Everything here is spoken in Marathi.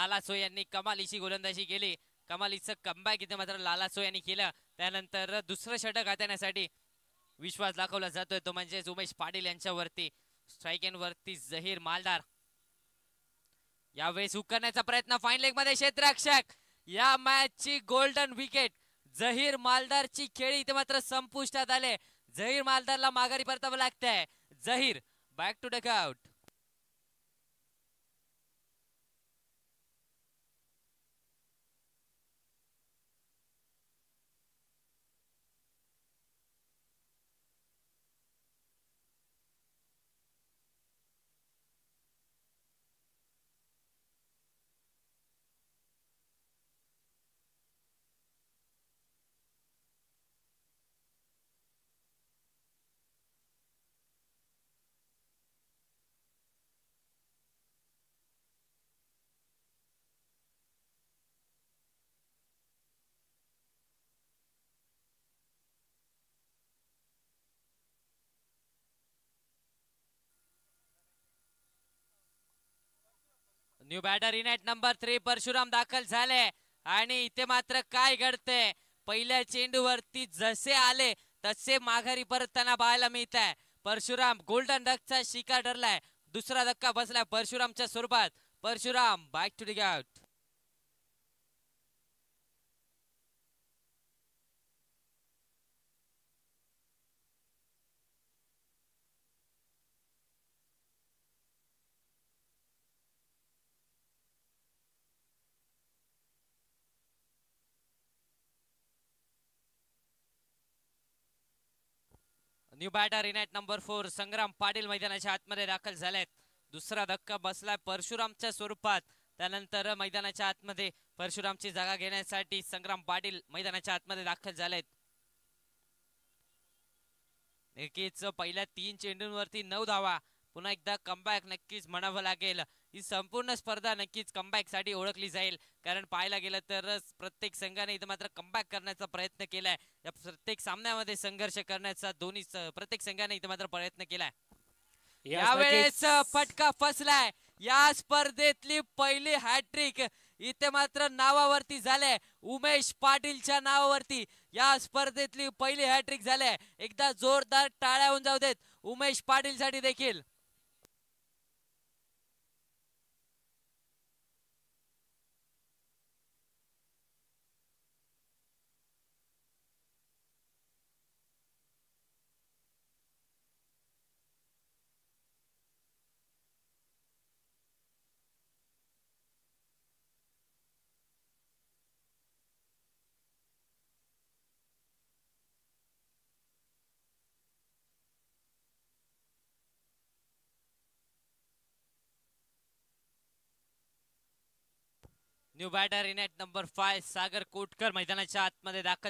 लालासो यांनी कमालीची गोलंदाजी केली. कमालीचं कमबॅक इथे मात्र लालासो यांनी केलं. त्यानंतर दुसरं षटक हाताळण्यासाठी विश्वास दाखवला जातोय तो म्हणजे उमेश पाटील यांच्यावरती. स्ट्राईक एंड वरती झहीर मालदार. यावेळेस हुक करण्याचा प्रयत्न फाईन लेग मध्ये क्षेत्ररक्षक. या मॅचची गोल्डन विकेट झहीर मालदारची खेळी इथे मात्र संपुष्टात आले. झहीर मालदारला माघारी परतावं लागतंय. Zaheer back to dugout. New batter in at number 3 Parshuram दाखल झाले. आणि इथे मात्र काय घडतंय, पहिल्या चेंडूवरती जसे आले तसे माघारी परतताना पाहायला मिळत आहे. परशुराम गोल्डन डकचा शिकार ठरलाय. दुसरा धक्का बसलाय परशुरामच्या स्वरूपात. Parshuram back to dugout. New batter in at number 4 Sangram Patil मैदानाच्या आतमध्ये दाखल झालेत. दुसरा धक्का बसलाय परशुरामच्या स्वरूपात. त्यानंतर मैदानाच्या आतमध्ये परशुरामची जागा घेण्यासाठी संग्राम पाटील मैदानाच्या आतमध्ये दाखल झालेत. नक्कीच पहिल्या 3 चेंडूंवरती 9 धावा. पुन्हा एकदा कमबॅक नक्कीच म्हणावं लागेल. ही संपूर्ण स्पर्धा नक्कीच कमबॅक साठी ओळखली जाईल. कारण पाहायला गेलं तर प्रत्येक संघाने इथं मात्र कमबॅक करण्याचा प्रयत्न केलाय. या प्रत्येक सामन्यामध्ये संघर्ष करण्याचा प्रत्येक संघाने इथं मात्र प्रयत्न केलाय. यावेळेस फटका फसलाय. या स्पर्धेतली पहिली हॅट्रिक इथे मात्र नावावरती झाले. उमेश पाटीलच्या नावावरती या स्पर्धेतली पहिली हॅट्रिक झाले. एकदा जोरदार टाळ्या होऊन जाऊ देत उमेश पाटील साठी देखील. New batter in at number 5 Sagar Kotkar मैदानाच्या आतमध्ये दाखल